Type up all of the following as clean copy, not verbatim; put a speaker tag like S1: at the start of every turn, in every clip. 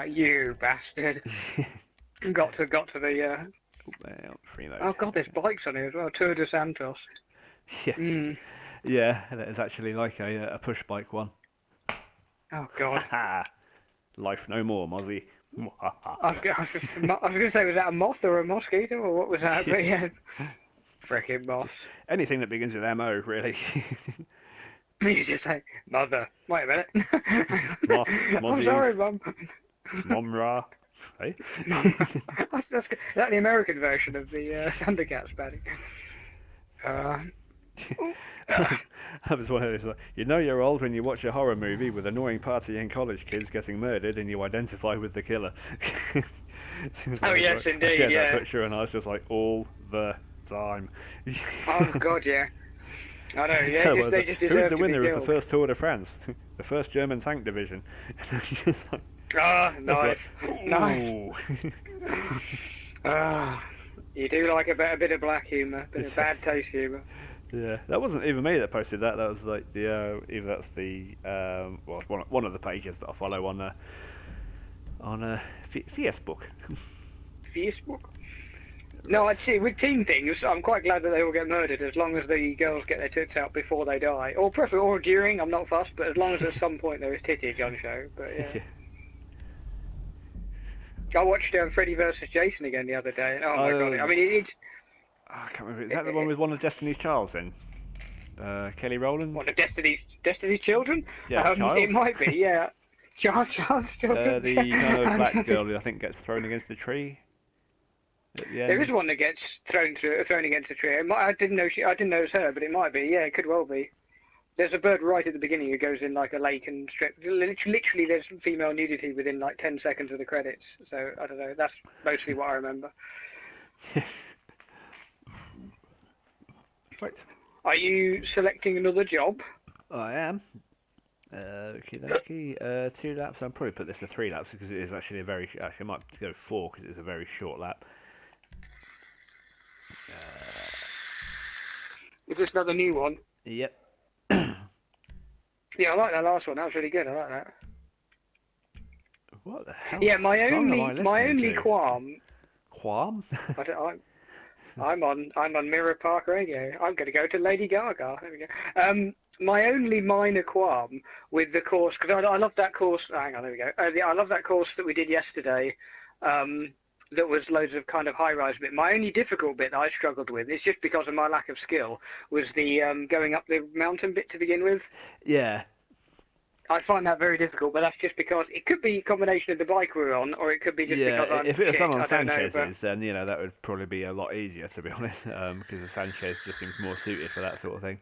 S1: You bastard. Got to the. Oh God, there's bikes on here as well. Tour de Santos.
S2: Yeah,
S1: Mm.
S2: yeah, that is actually like a push bike one.
S1: Oh God.
S2: Haha, life no more, Mozzie.
S1: I was going to say, was that a moth or a mosquito or what was that? But yeah, frickin' moths.
S2: Just anything that begins with MO, really.
S1: You just say, mother. Wait a minute.
S2: Moths,
S1: I'm sorry,
S2: Mozzies,
S1: mum.
S2: Momra. Hey?
S1: Mum. Is that the American version of the Thundercats padding? Uh, uh,
S2: That was one of those, like, you know you're old when you watch a horror movie with annoying partying college kids getting murdered and you identify with the killer.
S1: oh yes,
S2: I
S1: indeed,
S2: shared that
S1: yeah.
S2: picture and I was just like, all the time.
S1: Oh God, yeah. I know. Yeah,
S2: So I was
S1: they
S2: like,
S1: just
S2: who's
S1: deserve
S2: the
S1: to be
S2: winner of the
S1: killed.
S2: first Tour de France? The first German tank division. And I was just like,
S1: Ah,
S2: I was
S1: nice,
S2: like,
S1: nice.
S2: ooh.
S1: Ah, you do like a bit of black humour, bit of bad taste humour.
S2: Yeah, that wasn't even me that posted that. That was like the either that's the well one of the pages that I follow on Facebook.
S1: Facebook. No, I'd
S2: Right.
S1: see with teen things. I'm quite glad that they all get murdered, as long as the girls get their tits out before they die, or preferably or during. I'm not fussed, but as long as at some point there is tittage on show. But yeah,
S2: Yeah.
S1: I watched Freddy versus Jason again the other day, and oh my God, I mean
S2: Was I can't remember. Is that the one with one of Destiny's Childs in? Kelly Rowland?
S1: one of Destiny's Children.
S2: Yeah,
S1: It
S2: Childs.
S1: might be, yeah. Child's Children.
S2: The kind of black girl who I think gets thrown against the tree at the
S1: There
S2: end.
S1: is one that gets thrown against a tree. I didn't know it was her, but it might be. Yeah, it could well be. There's a bird right at the beginning who goes in like a lake and strip. Literally, there's female nudity within like 10 seconds of the credits. So I don't know. That's mostly what I remember.
S2: Right.
S1: Are you selecting another job?
S2: I am. Okie dokie. 2 laps. I'll probably put this to 3 laps because it is actually a very. Actually, I might go 4 because it's a very short lap.
S1: Is this another new one?
S2: Yep.
S1: Yeah, I like that last one. That was really good. I like that.
S2: What the hell
S1: Yeah,
S2: song am I
S1: my
S2: listening
S1: only
S2: to?
S1: qualm.
S2: Qualm?
S1: I don't, I'm on Mirror Park Radio. I'm going to go to Lady Gaga. There we go. My only minor qualm with the course, because I love that course. Hang on, there we go. I love that course that we did yesterday. That was loads of kind of high-rise bit. My only difficult bit that I struggled with, it's just because of my lack of skill, was the going up the mountain bit to begin with.
S2: Yeah.
S1: I find that very difficult, but that's just because it could be a combination of the bike we're on, or it could be just
S2: Yeah,
S1: because I'm
S2: if it was done
S1: shit.
S2: on
S1: I don't know, but
S2: Sanchez's, then that would probably be a lot easier, to be honest, because the Sanchez just seems more suited for that sort of thing.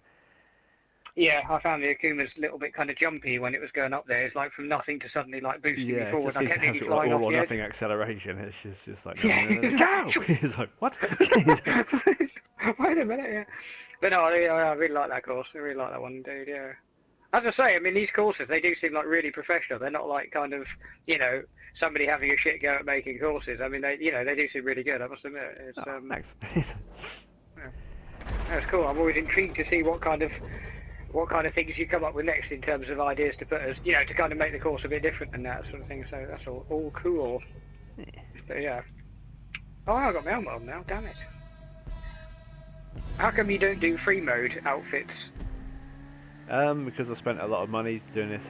S1: yeah, I found the Akuma's a little bit kind of jumpy when it was going up there. It's like from nothing to suddenly like boosting me
S2: Yeah, it just
S1: forward. I
S2: seems to
S1: kept
S2: have
S1: nearly
S2: sort of like
S1: flying
S2: all
S1: off
S2: or
S1: the edge.
S2: nothing acceleration. It's just like no,
S1: Yeah,
S2: no, no, no, go! It's like what?
S1: wait a minute, yeah. But no, I really like that course. I really like that one indeed, yeah. As I say, I mean, these courses, they do seem like really professional. They're not like kind of, somebody having a shit go at making courses. I mean, they do seem really good, I must admit.
S2: Oh, thanks.
S1: Yeah, that's cool. I'm always intrigued to see what kind of things you come up with next in terms of ideas to put us, to kind of make the course a bit different and that sort of thing. So that's all cool. But yeah. Oh, I got my helmet on now. Damn it. How come you don't do free mode outfits?
S2: Because I spent a lot of money doing this.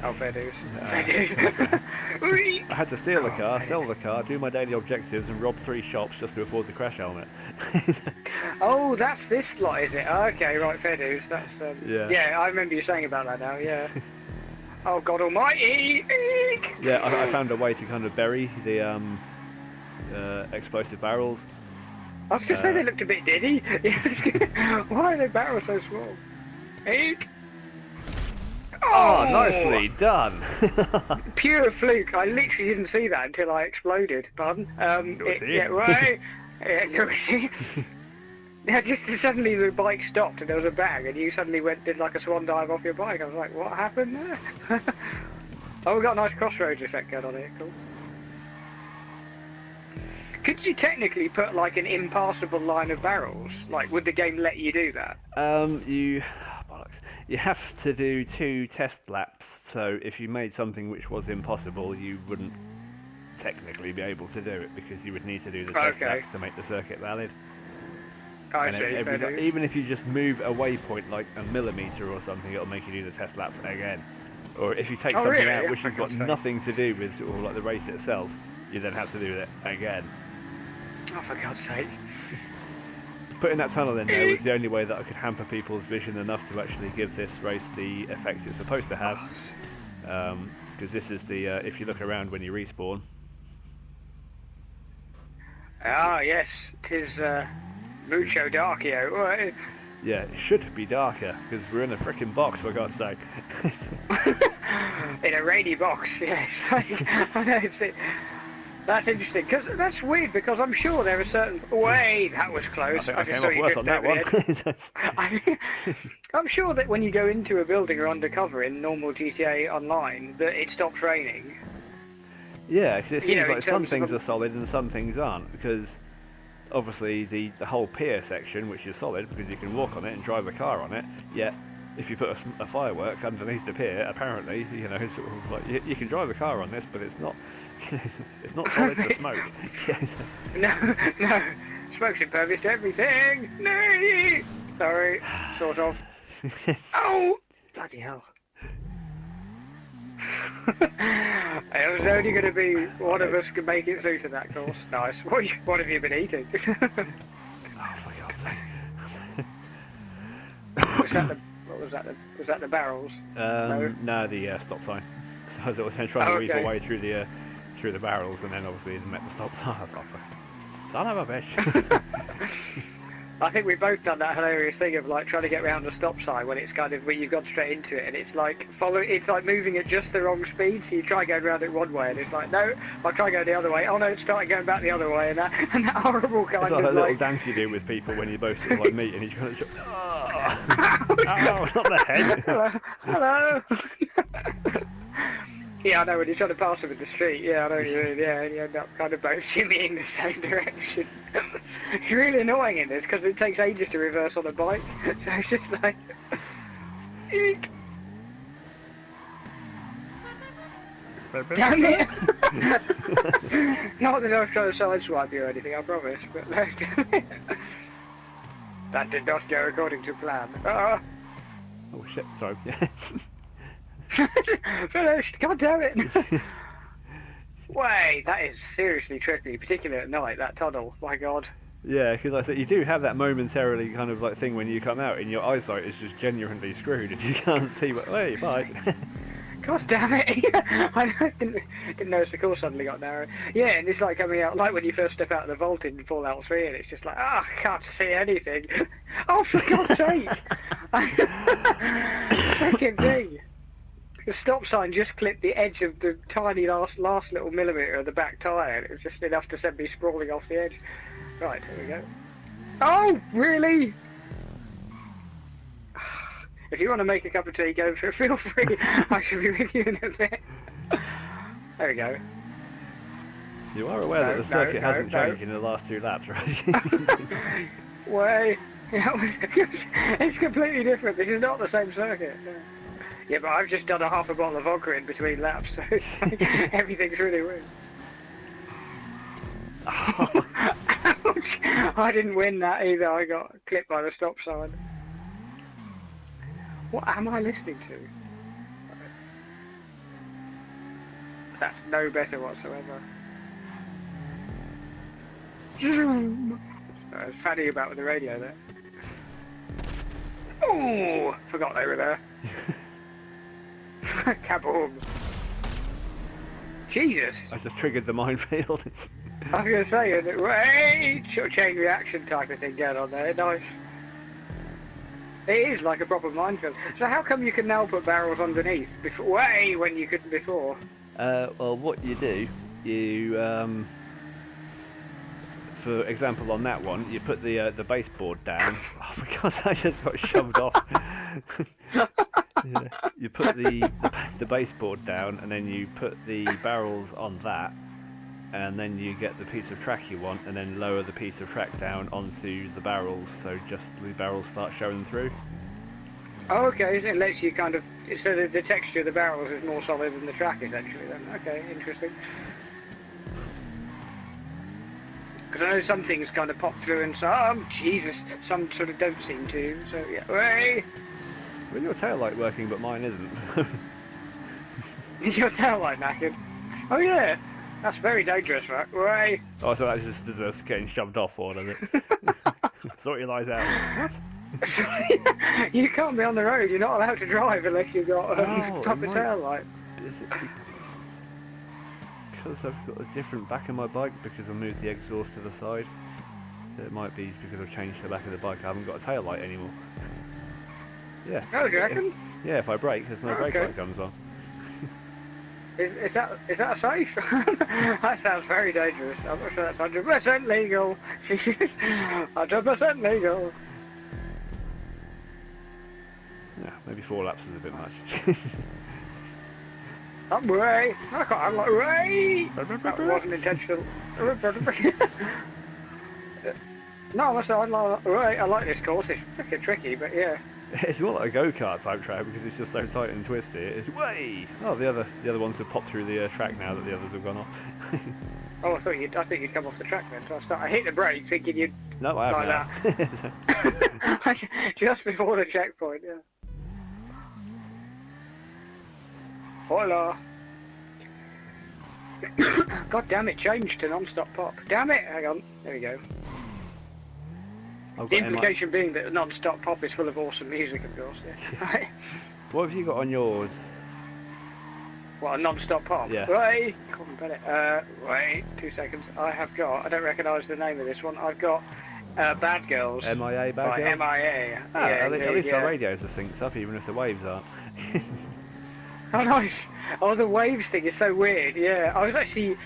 S1: Oh, fair dues.
S2: Uh, I had to steal the car, sell the car, do my daily objectives, and rob 3 shops just to afford the crash helmet.
S1: Oh, that's this lot, is it? Okay, right, fair dues. That's
S2: Yeah.
S1: yeah. I remember you saying about that now. Yeah. Oh God Almighty! Eek!
S2: Yeah, I found a way to kind of bury the explosive barrels.
S1: I was gonna say they looked a bit diddy. Why are they barrels so small? Eek!
S2: Oh, nicely done!
S1: Pure fluke. I literally didn't see that until I exploded. Pardon? Yeah, right. Yeah, yeah, just suddenly the bike stopped and there was a bag, and you suddenly did like a swan dive off your bike. I was like, what happened there? Oh, we got a nice crossroads effect going on here. Cool. Could you technically put like an impassable line of barrels? Like, would the game let you do that?
S2: You bollocks. You have to do 2 test laps. So if you made something which was impossible, you wouldn't technically be able to do it because you would need to do the test
S1: Okay.
S2: laps to make the circuit valid.
S1: I
S2: And
S1: see.
S2: every
S1: Fair dues.
S2: even if you just move a waypoint like a millimeter or something, it'll make you do the test laps again. Or if you take
S1: Oh,
S2: something
S1: really?
S2: out
S1: Oh,
S2: which
S1: for
S2: has got
S1: God's sake.
S2: nothing to do with sort of like the race itself, you then have to do it again.
S1: Oh, for God's sake.
S2: Putting that tunnel in there was the only way that I could hamper people's vision enough to actually give this race the effects it's supposed to have. Because this is the if you look around when you respawn.
S1: Ah, yes. 'Tis mucho darkio. Well,
S2: Yeah, it should be darker because we're in a freaking box, for God's sake.
S1: in a rainy box, yes. I know, that's interesting, because that's weird, because I'm sure there are certain... Wait, that was close.
S2: I
S1: just
S2: came
S1: saw
S2: off
S1: you
S2: worse on
S1: drift
S2: that
S1: over the
S2: one.
S1: edge. I'm sure that when you go into a building or undercover in normal GTA Online, that it stops raining.
S2: Yeah, because it
S1: You
S2: seems
S1: know, in
S2: like some
S1: terms
S2: things
S1: of...
S2: are solid and some things aren't. Because obviously the whole pier section, which is solid because you can walk on it and drive a car on it, yet if you put a firework underneath the pier, apparently, you know, sort of like you can drive a car on this, but it's not it's not solid to smoke.
S1: No, no. Smoke's impervious to everything. No. Sorry, sort of. Oh! Bloody hell. It was only going to be one of us could make it through to that course. Nice. What have you been eating?
S2: Oh, for God's sake.
S1: Was that the... What was that? Was that the barrels? No.
S2: No, the stop sign. So I was always trying to weave
S1: Okay.
S2: away through the barrels, and then obviously it met the stop sign. I was like, son of a bitch.
S1: I think we've both done that hilarious thing of like trying to get around a stop sign when it's kind of when you've gone straight into it and it's like it's like moving at just the wrong speed, so you try going around it one way and it's like no, I'll try going the other way. Oh no, it's starting going back the other way and that horrible kind
S2: It's like
S1: of
S2: that little dance you do with people when you both sort of like meet and you kind of oh, not the head.
S1: Hello. Yeah, I know when you're trying to pass them in the street. Yeah, I know what you mean. Yeah, and you end up kind of both shimmying the same direction. It's really annoying in this because it takes ages to reverse on a bike. So it's just like, eek. Damn it! Not that I was trying to sideswipe you or anything, I promise. But no, that did not go according to plan.
S2: Oh shit! Sorry.
S1: Finished! God damn it! Wait, that is seriously tricky, particularly at night, that tunnel. My God.
S2: Yeah, because like I said, you do have that momentarily kind of like thing when you come out and your eyesight is just genuinely screwed if you can't see what. Hey, bye.
S1: God damn it! I didn't notice the course suddenly got narrow. Yeah, and it's like coming out, like when you first step out of the vault in Fallout 3 and it's just like, I can't see anything. Oh, for God's sake! Freaking thing! The stop sign just clipped the edge of the tiny last little millimetre of the back tyre and it was just enough to send me sprawling off the edge. Right, here we go. Oh, really? If you want to make a cup of tea, go for it. Feel free. I shall be with you in a bit. There we go.
S2: You are aware that the circuit hasn't changed in the last 2 laps, right?
S1: Way. It's completely different. This is not the same circuit. No. Yeah, but I've just done a half a bottle of vodka in between laps, so it's like everything's really weird. Ouch! I didn't win that either. I got clipped by the stop sign. What am I listening to? That's no better whatsoever. I was fanning about with the radio there. Oh! Forgot they were there. Kaboom! Jesus!
S2: I just triggered the minefield.
S1: I was going to say, wait, sort of chain reaction type of thing going on there. Nice. It is like a proper minefield. So how come you can now put barrels underneath way when you couldn't before?
S2: Well, what you do, you for example, on that one, you put the baseboard down. Oh my God, I just got shoved off. Yeah. You put the baseboard down, and then you put the barrels on that, and then you get the piece of track you want, and then lower the piece of track down onto the barrels, so just the barrels start showing through.
S1: Oh, okay, so it lets you kind of, so the texture of the barrels is more solid than the track essentially then. Okay, interesting. Because I know some things kind of pop through and some, Jesus, some sort of don't seem to, so yeah. Way!
S2: Well, your tail light working, but mine isn't.
S1: Your tail light knackered. Oh yeah, that's very dangerous, right? Way!
S2: Oh, so that just deserves getting shoved off, or does it? Sort your lies out. What?
S1: You can't be on the road, you're not allowed to drive unless you've got
S2: Oh, it
S1: proper
S2: might.
S1: tail light.
S2: Is it because I've got a different back of my bike because I moved the exhaust to the side? So it might be because I've changed the back of the bike. I haven't got a tail light anymore. Yeah.
S1: Oh, do you reckon?
S2: Yeah, if I brake, there's no brake light comes on.
S1: Is that safe? That sounds very dangerous. I'm not sure that's 100% legal. 100% legal.
S2: Yeah, maybe 4 laps is a bit much.
S1: I'm Ray. I'm like Ray. That wasn't intentional. No, I'm like Ray. I like this course. It's freaking tricky, but yeah.
S2: It's more like a go-kart type track because it's just so tight and twisty. It's way. Oh, the other ones have popped through the track now that the others have gone off.
S1: Oh, I thought you'd come off the track then. So I hit the brake thinking you'd
S2: No, I have
S1: like that. Just before the checkpoint. Yeah. Hola. God damn it! Changed to non-stop pop. Damn it! Hang on. There we go. The implication being that non-stop pop is full of awesome music, of course. Yeah.
S2: What have you got on yours?
S1: What, a non-stop pop?
S2: Yeah.
S1: Wait, wait, 2 seconds. I don't recognise the name of this one. I've got Bad Girls.
S2: MIA, Bad Girls?
S1: MIA.
S2: Ah,
S1: Yeah,
S2: at least
S1: yeah.
S2: our radios are synced up, even if the waves aren't.
S1: Oh, nice. Oh, the waves thing is so weird. Yeah, I was actually...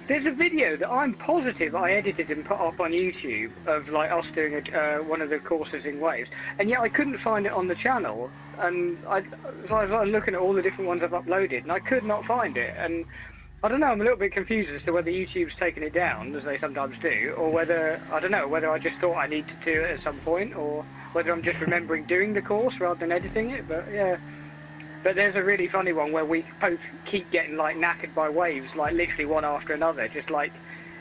S1: There's a video that I'm positive I edited and put up on YouTube of like us doing one of the courses in waves, and yet I couldn't find it on the channel. And so I was looking at all the different ones I've uploaded, and I could not find it. And I don't know. I'm a little bit confused as to whether YouTube's taken it down, as they sometimes do, or whether whether I just thought I need to do it at some point, or whether I'm just remembering doing the course rather than editing it. But yeah. But there's a really funny one where we both keep getting like knackered by waves, like literally one after another, just like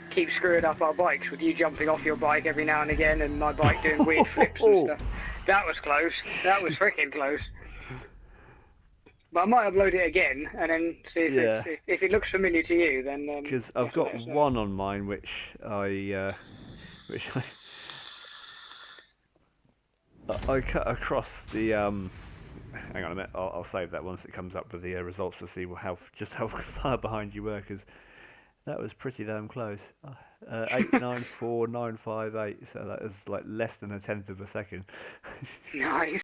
S1: keep screwing up our bikes with you jumping off your bike every now and again and my bike doing weird flips and stuff. That was close. That was freaking close. But I might upload it again and then see if it looks familiar to you. Then
S2: because I've got one on mine which I cut across the Hang on a minute, I'll save that once it comes up with the results to see how far behind you were, because that was pretty damn close. 894,958, so that is like less than a tenth of a second.
S1: Nice.